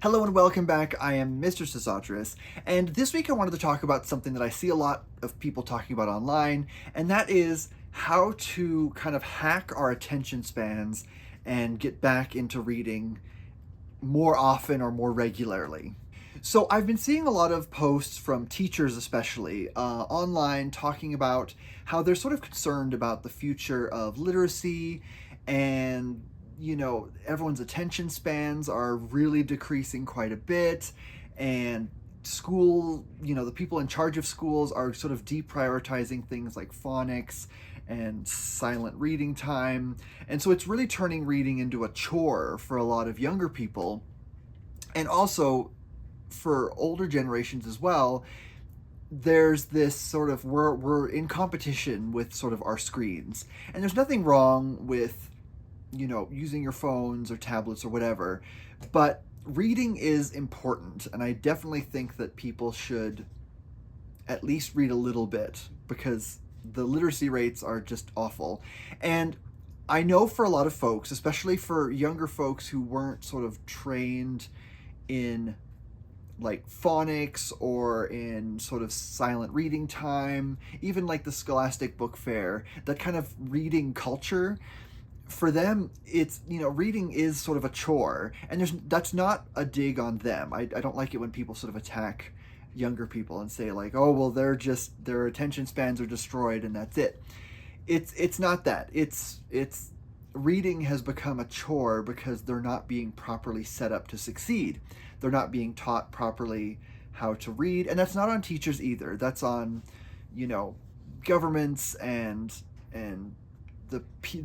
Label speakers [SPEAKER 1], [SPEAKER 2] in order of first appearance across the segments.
[SPEAKER 1] Hello and welcome back. I am Mr. Sosotris, and this week I wanted to talk about something that I see a lot of people talking about online, and that is how to kind of hack our attention spans and get back into reading more often or more regularly. So I've been seeing a lot of posts from teachers especially online talking about how they're sort of concerned about the future of literacy and everyone's attention spans are really decreasing quite a bit, and the people in charge of schools are sort of deprioritizing things like phonics and silent reading time. And so it's really turning reading into a chore for a lot of younger people, and also for older generations as well. There's this sort of we're in competition with sort of our screens, and there's nothing wrong with using your phones or tablets or whatever, but reading is important, and I definitely think that people should at least read a little bit, because the literacy rates are just awful. And I know for a lot of folks, especially for younger folks who weren't sort of trained in like phonics or in sort of silent reading time, even like the Scholastic Book Fair, that kind of reading culture, for them, it's, reading is sort of a chore, and that's not a dig on them. I don't like it when people sort of attack younger people and say like, oh, well, their attention spans are destroyed and that's it. It's not that. It's reading has become a chore because they're not being properly set up to succeed. They're not being taught properly how to read, and that's not on teachers either. That's on, governments and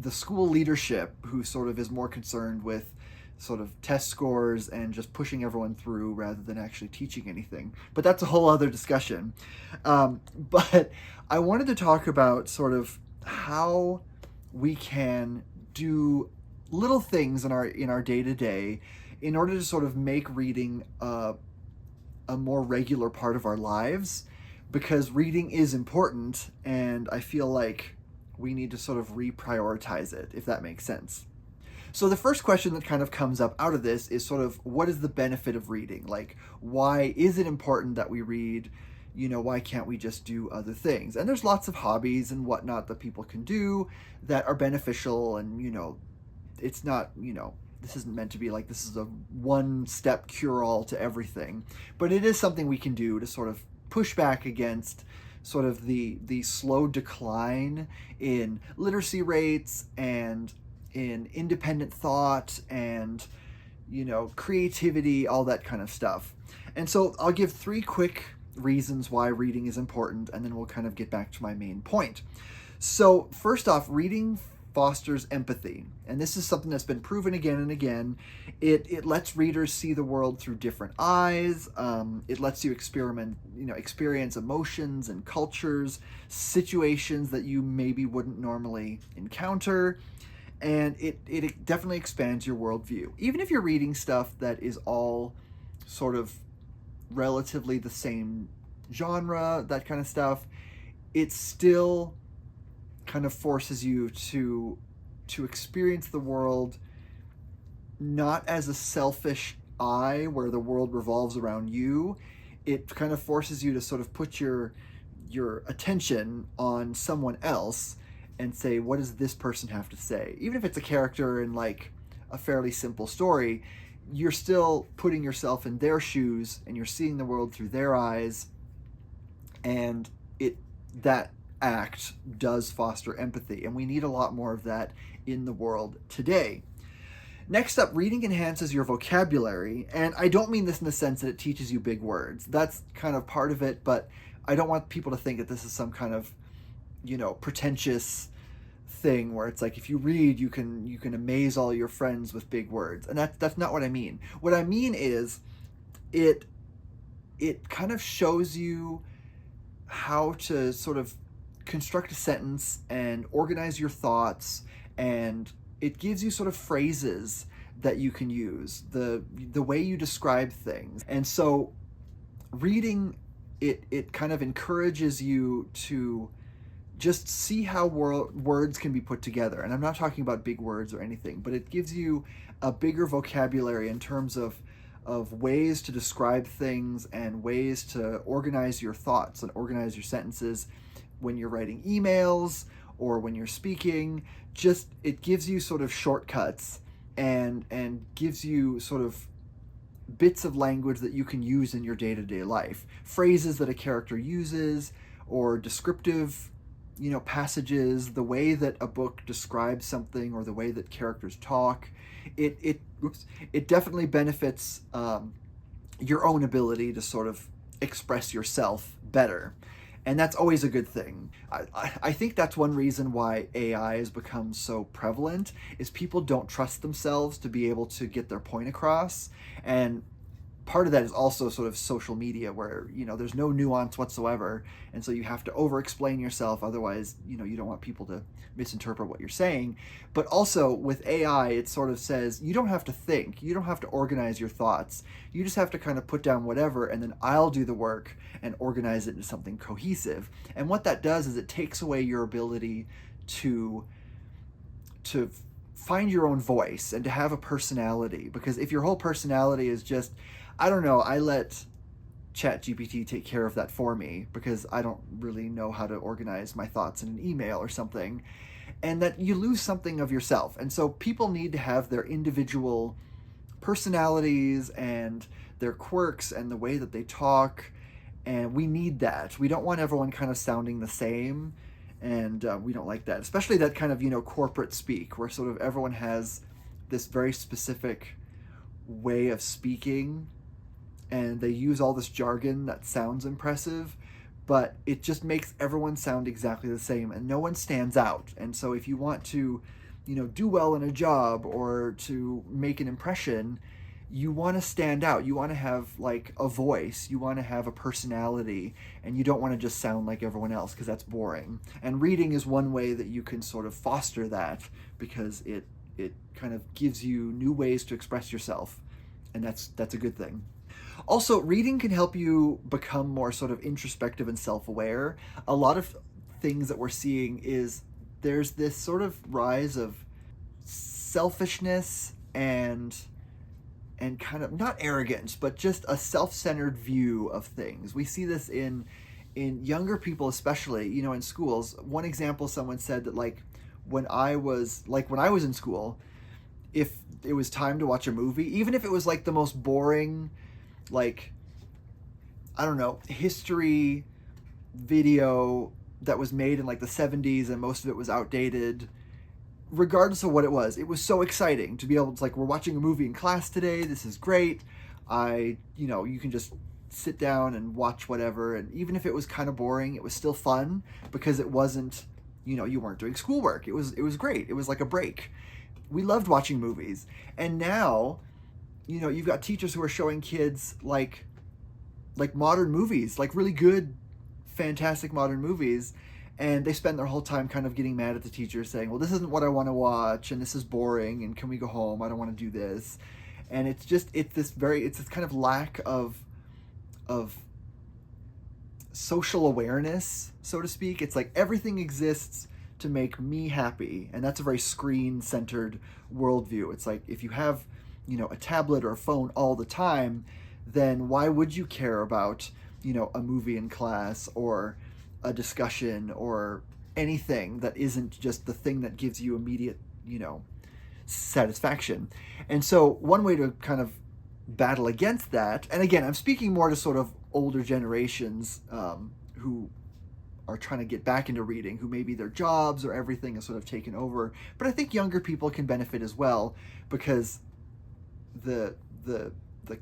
[SPEAKER 1] the school leadership, who sort of is more concerned with sort of test scores and just pushing everyone through rather than actually teaching anything. But that's a whole other discussion. But I wanted to talk about sort of how we can do little things in our day-to-day in order to sort of make reading a more regular part of our lives, because reading is important, and I feel like we need to sort of reprioritize it, if that makes sense. So the first question that kind of comes up out of this is sort of, what is the benefit of reading? Like, why is it important that we read? Why can't we just do other things? And there's lots of hobbies and whatnot that people can do that are beneficial, and, it's not, this isn't meant to be like this is a one-step cure-all to everything, but it is something we can do to sort of push back against sort of the slow decline in literacy rates and in independent thought and creativity, all that kind of stuff. And so I'll give 3 quick reasons why reading is important, and then we'll kind of get back to my main point. So first off, reading fosters empathy, and this is something that's been proven again and again. It lets readers see the world through different eyes. It lets you experience emotions and cultures, situations that you maybe wouldn't normally encounter, and it definitely expands your worldview. Even if you're reading stuff that is all sort of relatively the same genre, that kind of stuff, it still kind of forces you to experience the world not as a selfish I where the world revolves around you. It kind of forces you to sort of put your attention on someone else and say, what does this person have to say? Even if it's a character in like a fairly simple story, you're still putting yourself in their shoes and you're seeing the world through their eyes, and that act does foster empathy, and we need a lot more of that in the world today. Next up, reading enhances your vocabulary, and I don't mean this in the sense that it teaches you big words. That's kind of part of it, but I don't want people to think that this is some kind of, pretentious thing where it's like if you read, you can amaze all your friends with big words, and that's not what I mean. What I mean is it kind of shows you how to sort of construct a sentence and organize your thoughts, and it gives you sort of phrases that you can use, the way you describe things. And so reading, it kind of encourages you to just see how words can be put together. And I'm not talking about big words or anything, but it gives you a bigger vocabulary in terms of ways to describe things and ways to organize your thoughts and organize your sentences when you're writing emails or when you're speaking. Just, it gives you sort of shortcuts and gives you sort of bits of language that you can use in your day-to-day life, phrases that a character uses, or descriptive, passages, the way that a book describes something, or the way that characters talk. It definitely benefits your own ability to sort of express yourself better. And that's always a good thing. I think that's one reason why AI has become so prevalent, is people don't trust themselves to be able to get their point across. And part of that is also sort of social media, where there's no nuance whatsoever, and so you have to over explain yourself, otherwise you don't want people to misinterpret what you're saying. But also with AI, it sort of says you don't have to think, you don't have to organize your thoughts, you just have to kind of put down whatever, and then I'll do the work and organize it into something cohesive. And what that does is it takes away your ability to find your own voice and to have a personality. Because if your whole personality is just, I don't know, I let ChatGPT take care of that for me because I don't really know how to organize my thoughts in an email or something, and that you lose something of yourself. And so people need to have their individual personalities and their quirks and the way that they talk, and we need that. We don't want everyone kind of sounding the same, and we don't like that, especially that kind of corporate speak, where sort of everyone has this very specific way of speaking, and they use all this jargon that sounds impressive, but it just makes everyone sound exactly the same, and no one stands out. And so if you want to do well in a job or to make an impression, you want to stand out. You want to have like a voice, you want to have a personality, and you don't want to just sound like everyone else, because that's boring. And reading is one way that you can sort of foster that, because it kind of gives you new ways to express yourself, and that's a good thing. Also, reading can help you become more sort of introspective and self-aware. A lot of things that we're seeing is there's this sort of rise of selfishness and kind of, not arrogance, but just a self-centered view of things. We see this in younger people, especially, in schools. One example, someone said that when I was in school, if it was time to watch a movie, even if it was like the most boring, I don't know, history video that was made in like the 70s and most of it was outdated, regardless of what it was so exciting to be able to, we're watching a movie in class today, this is great. You can just sit down and watch whatever, and even if it was kind of boring, it was still fun because it wasn't, you weren't doing schoolwork. It was great. It was like a break. We loved watching movies. And now, you've got teachers who are showing kids like modern movies, like really good, fantastic modern movies, and they spend their whole time kind of getting mad at the teacher, saying, well, this isn't what I want to watch, and this is boring, and can we go home? I don't want to do this. And it's this kind of lack of social awareness, so to speak. It's like everything exists to make me happy, and that's a very screen-centered worldview. It's like if you have a tablet or a phone all the time, then why would you care about a movie in class or a discussion or anything that isn't just the thing that gives you immediate satisfaction? And so one way to kind of battle against that, and again, I'm speaking more to sort of older generations who are trying to get back into reading, who maybe their jobs or everything is sort of taken over, but I think younger people can benefit as well, because the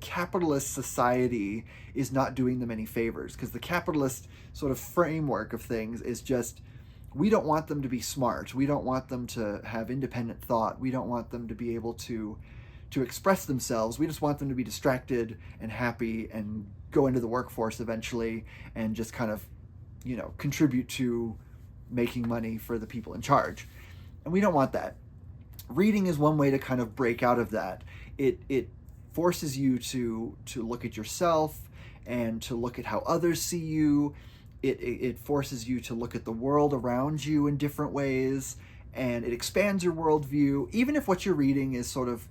[SPEAKER 1] capitalist society is not doing them any favors, because the capitalist sort of framework of things is just, we don't want them to be smart, we don't want them to have independent thought, we don't want them to be able to express themselves, we just want them to be distracted and happy and go into the workforce eventually and just kind of contribute to making money for the people in charge. And we don't want that. Reading is one way to kind of break out of that. It forces you to look at yourself and to look at how others see you. It forces you to look at the world around you in different ways, and it expands your worldview, even if what you're reading is sort of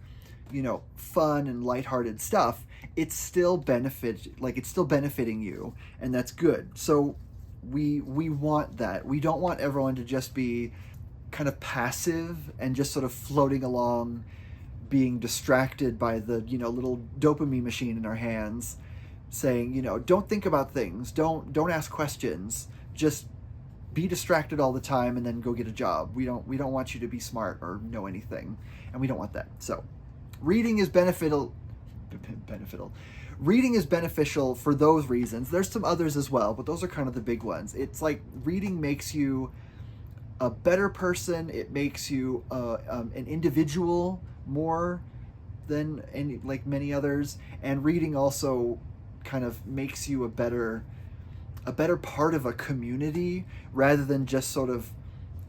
[SPEAKER 1] fun and lighthearted stuff, it's still it's still benefiting you, and that's good. So we want that. We don't want everyone to just be kind of passive and just sort of floating along, being distracted by the little dopamine machine in our hands, saying, don't think about things, don't ask questions, just be distracted all the time and then go get a job. We don't want you to be smart or know anything, and we don't want that. So reading is beneficial. Reading is beneficial for those reasons. There's some others as well, but those are kind of the big ones. It's like reading makes you a better person. It makes you an individual more than many others. And reading also kind of makes you a better part of a community, rather than just sort of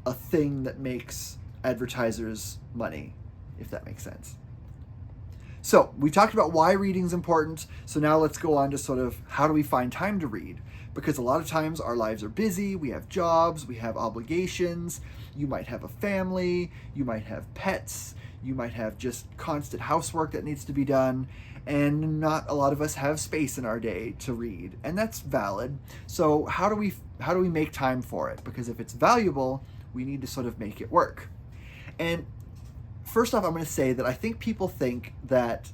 [SPEAKER 1] a thing that makes advertisers money, if that makes sense. So we talked about why reading is important. So now let's go on to sort of how do we find time to read? Because a lot of times our lives are busy, we have jobs, we have obligations, you might have a family, you might have pets, you might have just constant housework that needs to be done, and not a lot of us have space in our day to read, and that's valid. So how do we make time for it? Because if it's valuable, we need to sort of make it work. And first off, I'm going to say that I think people think that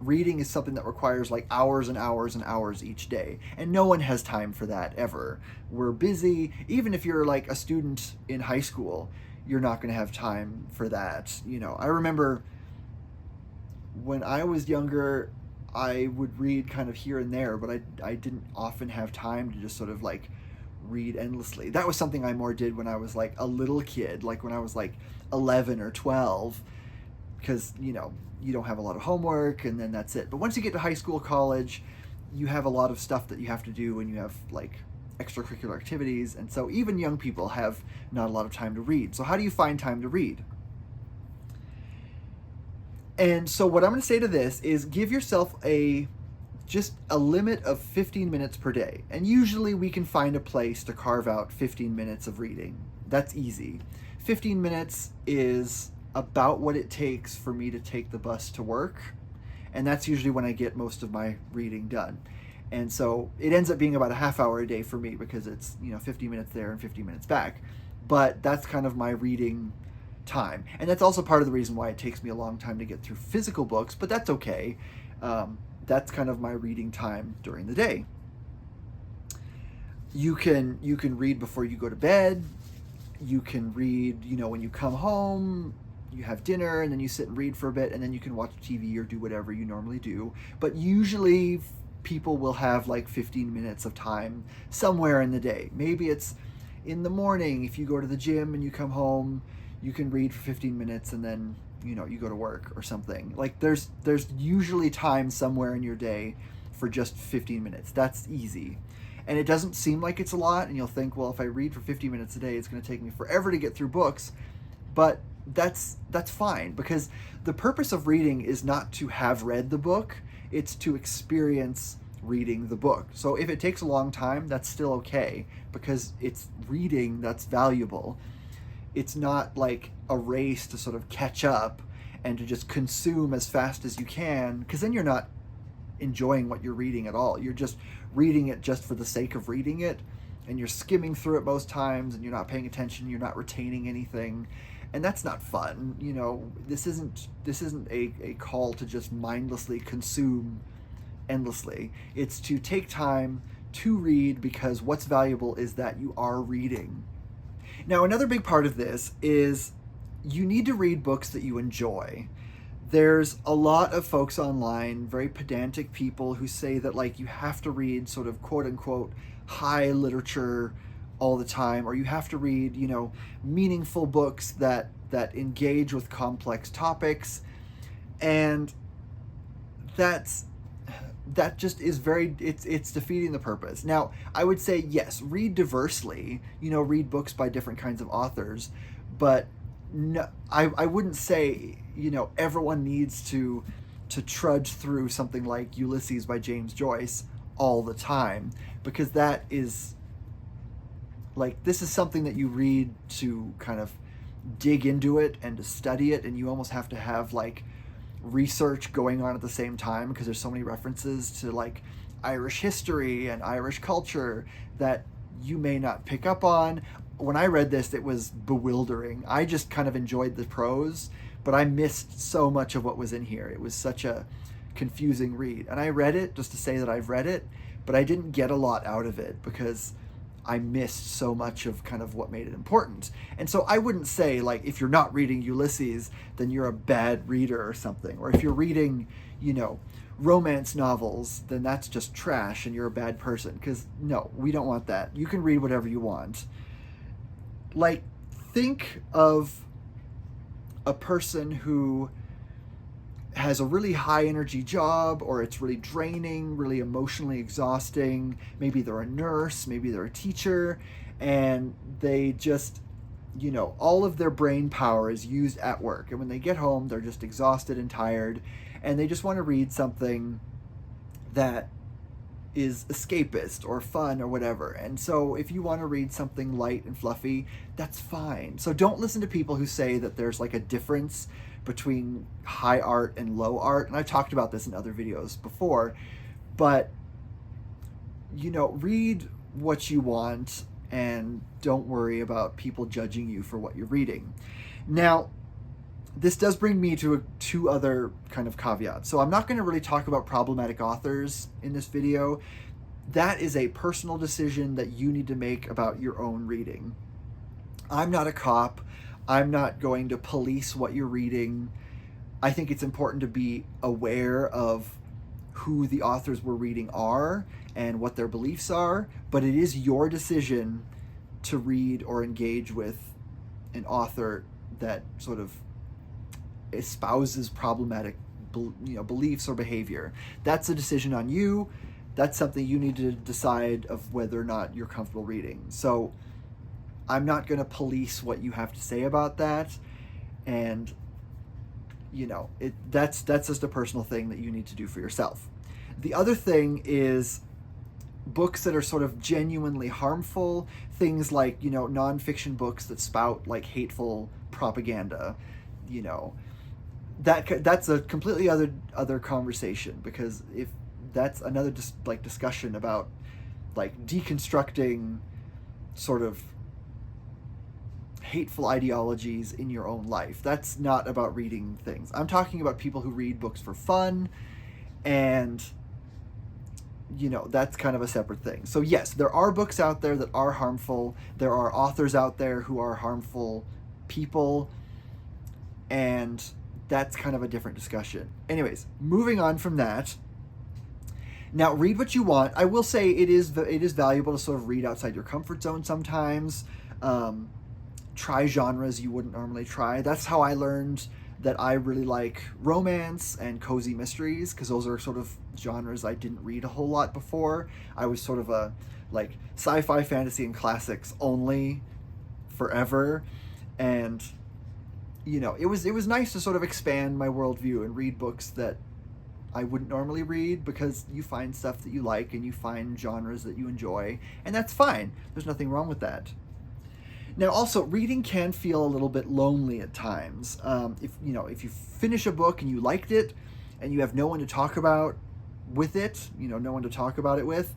[SPEAKER 1] reading is something that requires like hours and hours and hours each day, and no one has time for that ever. We're busy. Even if you're like a student in high school, you're not going to have time for that. I remember when I was younger, I would read kind of here and there, but I didn't often have time to just sort of like read endlessly. That was something I more did when I was like a little kid, like when I was like 11 or 12, because you don't have a lot of homework, and then that's it. But once you get to high school, college, you have a lot of stuff that you have to do, and you have like extracurricular activities, and so even young people have not a lot of time to read. So how do you find time to read? And so what I'm going to say to this is give yourself just a limit of 15 minutes per day. And usually we can find a place to carve out 15 minutes of reading. That's easy. 15 minutes is about what it takes for me to take the bus to work. And that's usually when I get most of my reading done. And so it ends up being about a half hour a day for me, because it's 50 minutes there and 50 minutes back. But that's kind of my reading time. And that's also part of the reason why it takes me a long time to get through physical books, but that's okay. That's kind of my reading time during the day. You can read before you go to bed. You can read, when you come home, you have dinner, and then you sit and read for a bit, and then you can watch TV or do whatever you normally do. But usually people will have like 15 minutes of time somewhere in the day. Maybe it's in the morning. If you go to the gym and you come home, you can read for 15 minutes, and then you go to work or something. Like there's usually time somewhere in your day for just 15 minutes. That's easy. And it doesn't seem like it's a lot, and you'll think, well, if I read for 50 minutes a day, it's going to take me forever to get through books. But that's fine, because the purpose of reading is not to have read the book, it's to experience reading the book. So if it takes a long time, that's still okay, because it's reading that's valuable. It's not like a race to sort of catch up and to just consume as fast as you can, because then you're not enjoying what you're reading at all. You're just reading it just for the sake of reading it, and you're skimming through it most times, and you're not paying attention, you're not retaining anything, and that's not fun. This isn't a call to just mindlessly consume endlessly. It's to take time to read, because what's valuable is that you are reading. Now, another big part of this is you need to read books that you enjoy. There's a lot of folks online, very pedantic people, who say that like you have to read sort of quote unquote high literature all the time, or you have to read, meaningful books that engage with complex topics. And that just is it's defeating the purpose. Now, I would say, yes, read diversely, read books by different kinds of authors, but no, I wouldn't say, everyone needs to trudge through something like Ulysses by James Joyce all the time, because that is like, this is something that you read to kind of dig into it and to study it, and you almost have to have like research going on at the same time, because there's so many references to like Irish history and Irish culture that you may not pick up on. When I read this, it was bewildering. I just kind of enjoyed the prose, but I missed so much of what was in here. It was such a confusing read. And I read it just to say that I've read it, but I didn't get a lot out of it because I missed so much of kind of what made it important. And so I wouldn't say, like, if you're not reading Ulysses, then you're a bad reader or something. Or if you're reading, you know, romance novels, then that's just trash and you're a bad person. Because no, we don't want that. You can read whatever you want. Like, think of a person who has a really high energy job, or it's really draining, really emotionally exhausting. Maybe they're a nurse, maybe they're a teacher, and they just, you know, all of their brain power is used at work. And when they get home, they're just exhausted and tired, and they just want to read something that is escapist or fun or whatever. And so if you want to read something light and fluffy, that's fine. So don't listen to people who say that there's like a difference between high art and low art. And I've talked about this in other videos before, but, you know, read what you want and don't worry about people judging you for what you're reading. Now, this does bring me to two other kind of caveats. So I'm not going to really talk about problematic authors in this video. That is a personal decision that you need to make about your own reading. I'm not a cop. I'm not going to police what you're reading. I think it's important to be aware of who the authors we're reading are and what their beliefs are, but it is your decision to read or engage with an author that sort of espouses problematic beliefs or behavior. That's a decision on you. That's something you need to decide of whether or not you're comfortable reading. So I'm not going to police what you have to say about that, and you know, that's just a personal thing that you need to do for yourself. The other thing is books that are sort of genuinely harmful, things like, you know, nonfiction books that spout like hateful propaganda, you know, that's a completely other conversation, because if that's another discussion about like deconstructing sort of hateful ideologies in your own life. That's not about reading things. I'm talking about people who read books for fun, and you know, that's kind of a separate thing. So yes, there are books out there that are harmful. There are authors out there who are harmful people, and that's kind of a different discussion. Anyways, moving on from that. Now, read what you want. I will say it is valuable to sort of read outside your comfort zone sometimes. Try genres you wouldn't normally try. That's how I learned that I really like romance and cozy mysteries, because those are sort of genres I didn't read a whole lot before. I was sort of a like sci-fi, fantasy, and classics only forever, and you know, it was nice to sort of expand my worldview and read books that I wouldn't normally read, because you find stuff that you like and you find genres that you enjoy, and that's fine. There's nothing wrong with that. Now, also, reading can feel a little bit lonely at times. If you finish a book and you liked it, and you have no one to talk about with it, no one to talk about it with,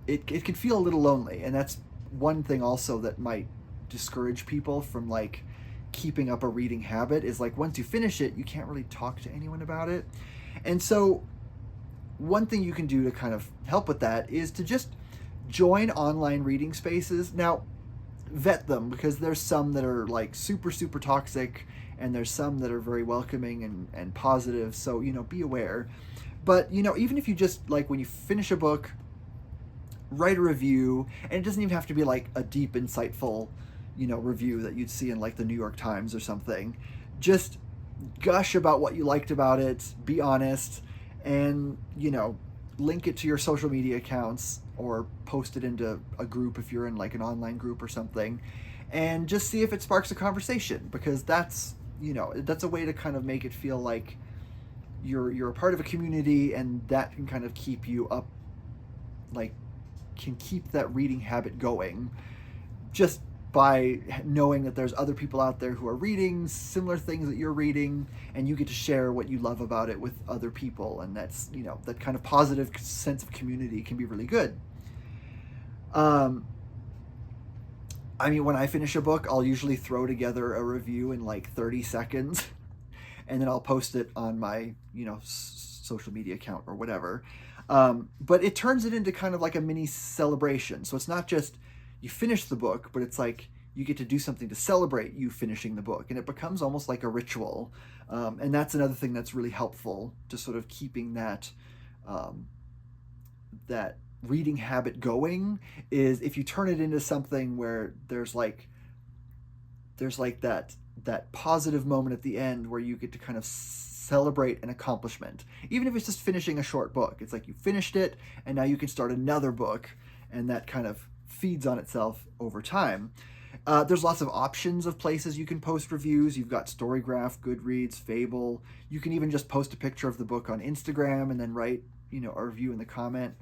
[SPEAKER 1] it can feel a little lonely, and that's one thing also that might discourage people from like keeping up a reading habit, is like once you finish it, you can't really talk to anyone about it. And so one thing you can do to kind of help with that is to just join online reading spaces. Now, vet them, because there's some that are like super, super toxic, and there's some that are very welcoming and positive. So, be aware. But, even if you just like, when you finish a book, write a review, and it doesn't even have to be like a deep, insightful, review that you'd see in like the New York Times or something. Just gush about what you liked about it, be honest, and, link it to your social media accounts, or post it into a group if you're in like an online group or something, and just see if it sparks a conversation, because that's a way to kind of make it feel like you're a part of a community, and that can kind of keep you up, like can keep that reading habit going. Just by knowing that there's other people out there who are reading similar things that you're reading, and you get to share what you love about it with other people, and that's, that kind of positive sense of community can be really good. I mean, when I finish a book, I'll usually throw together a review in like 30 seconds, and then I'll post it on my, social media account or whatever. But it turns it into kind of like a mini celebration. So it's not just you finish the book, but it's like you get to do something to celebrate you finishing the book, and it becomes almost like a ritual. And that's another thing that's really helpful to sort of keeping that that reading habit going, is if you turn it into something where there's like that positive moment at the end where you get to kind of celebrate an accomplishment, even if it's just finishing a short book. It's like you finished it and now you can start another book, and that kind of feeds on itself over time. There's lots of options of places you can post reviews. You've got Storygraph, Goodreads, Fable. You can even just post a picture of the book on Instagram and then write, a review in the comment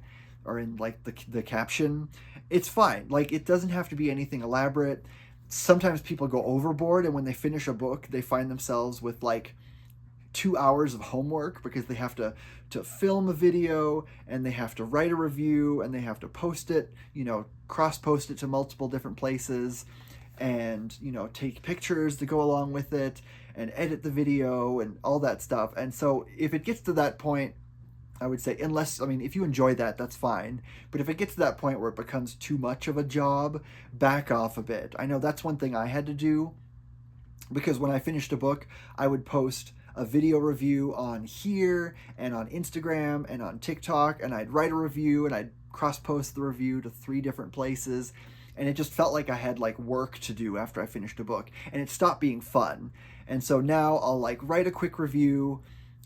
[SPEAKER 1] or in like the caption. It's fine. Like, it doesn't have to be anything elaborate. Sometimes people go overboard, and when they finish a book, they find themselves with like 2 hours of homework because they have to film a video, and they have to write a review, and they have to post it, cross-post it to multiple different places, and, take pictures to go along with it, and edit the video, and all that stuff. And so if it gets to that point, I would say, if you enjoy that, that's fine. But if it gets to that point where it becomes too much of a job, back off a bit. I know that's one thing I had to do, because when I finished a book, I would post a video review on here and on Instagram and on TikTok, and I'd write a review and I'd cross-post the review to 3 different places. And it just felt like I had like work to do after I finished a book, and it stopped being fun. And so now I'll like write a quick review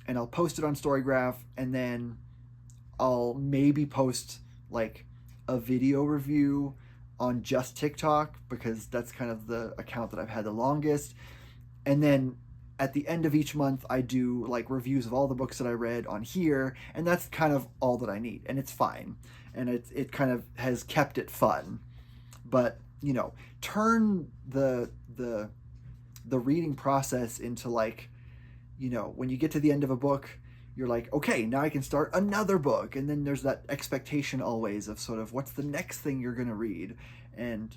[SPEAKER 1] and I'll post it on Storygraph, and then I'll maybe post like a video review on just TikTok, because that's kind of the account that I've had the longest. And then at the end of each month, I do like reviews of all the books that I read on here, and that's kind of all that I need, and it's fine. And it kind of has kept it fun. But, turn the reading process into like, when you get to the end of a book, you're like, okay, now I can start another book. And then there's that expectation always of sort of what's the next thing you're going to read. And,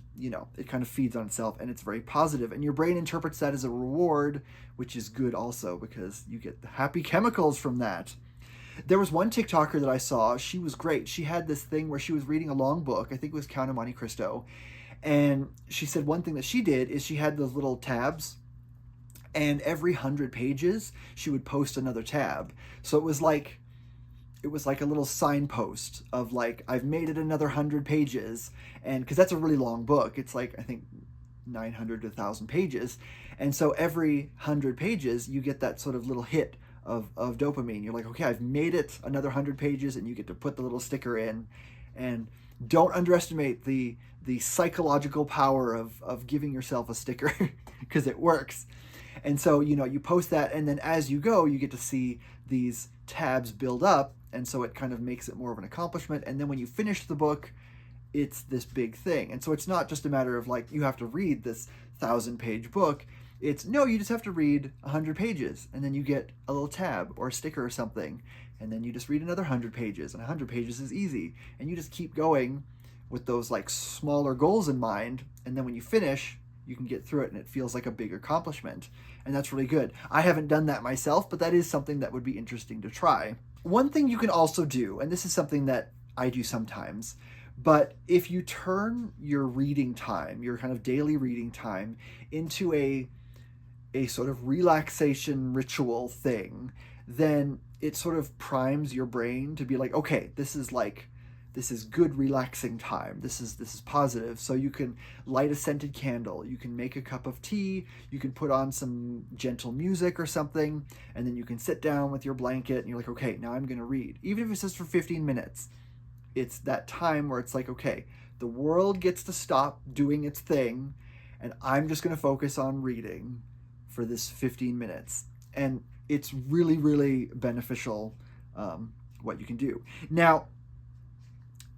[SPEAKER 1] it kind of feeds on itself, and it's very positive. And your brain interprets that as a reward, which is good also, because you get the happy chemicals from that. There was one TikToker that I saw. She was great. She had this thing where she was reading a long book. I think it was Count of Monte Cristo. And she said one thing that she did is she had those little tabs, and every 100 pages she would post another tab. So it was like a little signpost of like, I've made it another 100 pages. And because that's a really long book, it's like, I think 900 to 1,000 pages. And so every 100 pages you get that sort of little hit of dopamine. You're like, okay, I've made it another 100 pages, and you get to put the little sticker in. And don't underestimate the psychological power of giving yourself a sticker, because it works. And so, you post that, and then as you go, you get to see these tabs build up, and so it kind of makes it more of an accomplishment. And then when you finish the book, it's this big thing. And so it's not just a matter of like, you have to read this 1,000-page book. It's, no, you just have to read 100 pages, and then you get a little tab or a sticker or something, and then you just read another 100 pages, and 100 pages is easy. And you just keep going with those like smaller goals in mind, and then when you finish, you can get through it, and it feels like a big accomplishment. And that's really good. I haven't done that myself, but that is something that would be interesting to try. One thing you can also do, and this is something that I do sometimes, but if you turn your reading time, your kind of daily reading time, into a sort of relaxation ritual thing, then it sort of primes your brain to be like, okay, this is good relaxing time. This is positive. So you can light a scented candle, you can make a cup of tea, you can put on some gentle music or something, and then you can sit down with your blanket and you're like, okay, now I'm going to read. Even if it's just for 15 minutes, it's that time where it's like, okay, the world gets to stop doing its thing, and I'm just going to focus on reading for this 15 minutes. And it's really, really beneficial, what you can do. Now,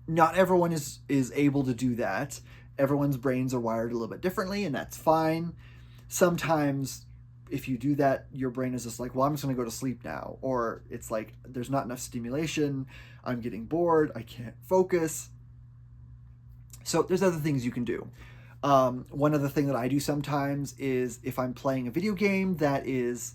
[SPEAKER 1] not everyone is able to do that, Everyone's brains are wired a little bit differently, and that's fine. Sometimes if you do that, your brain is just like, well, I'm just going to go to sleep now. Or it's like, there's not enough stimulation. I'm getting bored. I can't focus. So there's other things you can do. One other thing that I do sometimes is if I'm playing a video game that is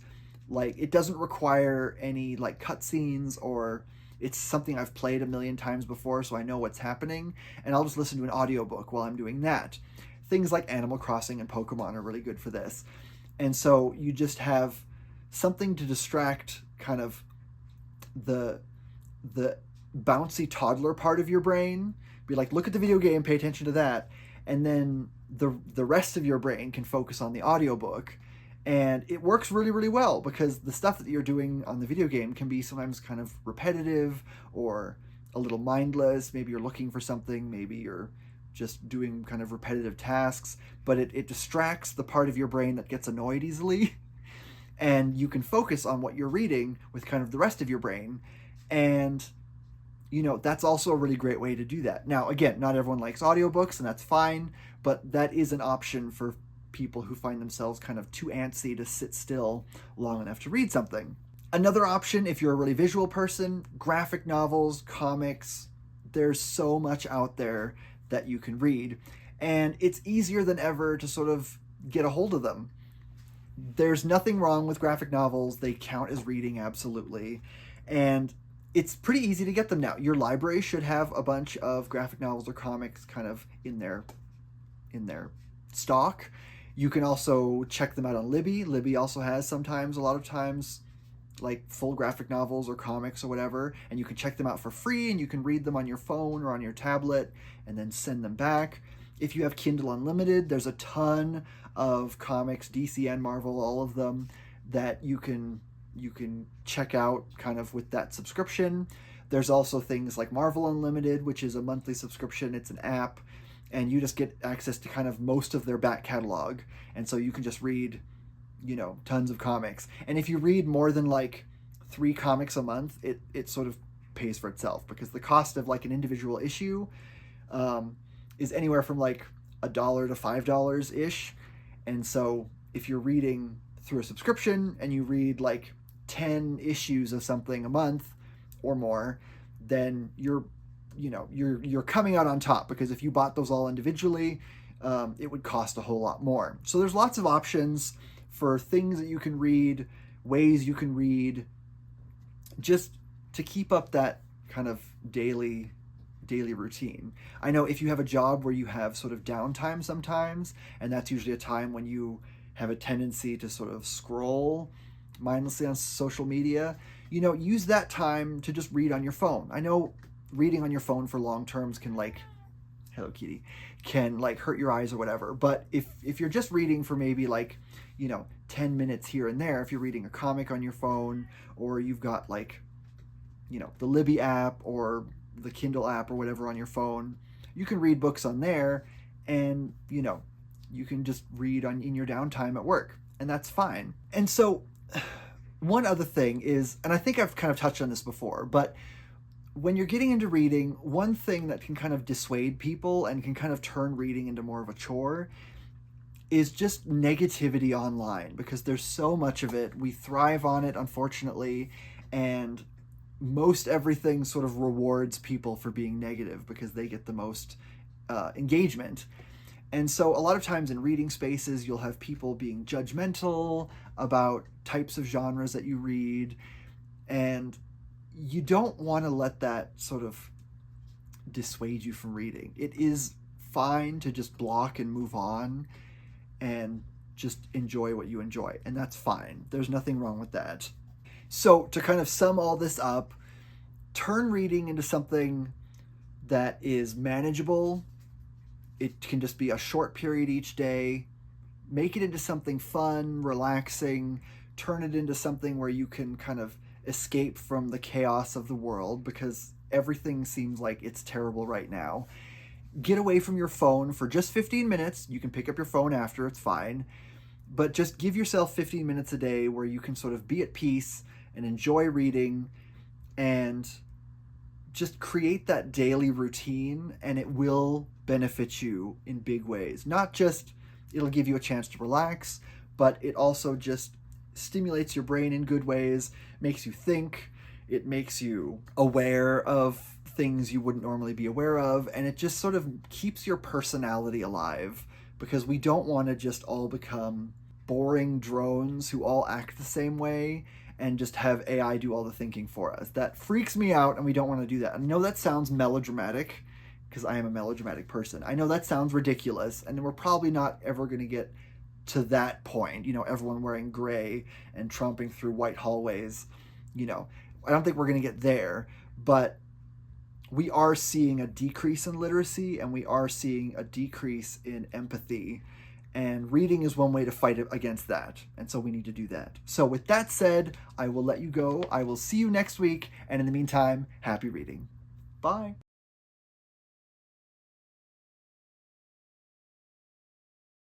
[SPEAKER 1] like, it doesn't require any like cutscenes, or it's something I've played a million times before, so I know what's happening, and I'll just listen to an audiobook while I'm doing that. Things like Animal Crossing and Pokemon are really good for this. And so you just have something to distract kind of the bouncy toddler part of your brain. Be like, look at the video game, pay attention to that. And then the rest of your brain can focus on the audiobook. And it works really, really well, because the stuff that you're doing on the video game can be sometimes kind of repetitive or a little mindless. Maybe you're looking for something, maybe you're just doing kind of repetitive tasks, but it distracts the part of your brain that gets annoyed easily. And you can focus on what you're reading with kind of the rest of your brain. And, you know, that's also a really great way to do that. Now, again, not everyone likes audiobooks, and that's fine, but that is an option for people who find themselves kind of too antsy to sit still long enough to read something. Another option, if you're a really visual person, graphic novels, comics, there's so much out there that you can read, and it's easier than ever to sort of get a hold of them. There's nothing wrong with graphic novels. They count as reading, absolutely. And it's pretty easy to get them now. Your library should have a bunch of graphic novels or comics kind of in their stock. You can also check them out on Libby. Libby also has sometimes, a lot of times, like full graphic novels or comics or whatever, and you can check them out for free, and you can read them on your phone or on your tablet and then send them back. If you have Kindle Unlimited, there's a ton of comics, DC and Marvel, all of them, that you can check out kind of with that subscription. There's also things like Marvel Unlimited, which is a monthly subscription. It's an app, and you just get access to kind of most of their back catalog, and so you can just read, you know, tons of comics. And if you read more than like 3 comics a month, it sort of pays for itself, because the cost of like an individual issue is anywhere from like $1 to $5 ish. And so if you're reading through a subscription and you read like 10 issues of something a month or more, then you're coming out on top, because if you bought those all individually, it would cost a whole lot more. So there's lots of options for things that you can read, ways you can read, just to keep up that kind of daily routine. I know if you have a job where you have sort of downtime sometimes, and that's usually a time when you have a tendency to sort of scroll mindlessly on social media, you know, use that time to just read on your phone. I know reading on your phone for long terms can like, hello kitty, can like hurt your eyes or whatever. But if you're just reading for maybe like, you know, 10 minutes here and there, if you're reading a comic on your phone, or you've got like, you know, the Libby app or the Kindle app or whatever on your phone, you can read books on there, and, you know, you can just read in your downtime at work, and that's fine. And so one other thing is, and I think I've kind of touched on this before, but when you're getting into reading, one thing that can kind of dissuade people and can kind of turn reading into more of a chore is just negativity online, because there's so much of it. We thrive on it, unfortunately, and most everything sort of rewards people for being negative because they get the most engagement. And so a lot of times in reading spaces, you'll have people being judgmental about types of genres that you read, and you don't want to let that sort of dissuade you from reading. It is fine to just block and move on and just enjoy what you enjoy, and that's fine. There's nothing wrong with that. So to kind of sum all this up, turn reading into something that is manageable. It can just be a short period each day. Make it into something fun, relaxing. Turn it into something where you can kind of escape from the chaos of the world, because everything seems like it's terrible right now. Get away from your phone for just 15 minutes. You can pick up your phone after, it's fine. But just give yourself 15 minutes a day where you can sort of be at peace and enjoy reading and just create that daily routine, and it will benefit you in big ways. Not just it'll give you a chance to relax, but it also just stimulates your brain in good ways, makes you think, it makes you aware of things you wouldn't normally be aware of, and it just sort of keeps your personality alive, because we don't want to just all become boring drones who all act the same way and just have AI do all the thinking for us. That freaks me out, and we don't want to do that. I know that sounds melodramatic, because I am a melodramatic person. I know that sounds ridiculous, and we're probably not ever going to get to that point, everyone wearing gray and tromping through white hallways. I don't think we're going to get there, but we are seeing a decrease in literacy, and we are seeing a decrease in empathy. And reading is one way to fight against that. And so we need to do that. So with that said, I will let you go. I will see you next week. And in the meantime, happy reading. Bye.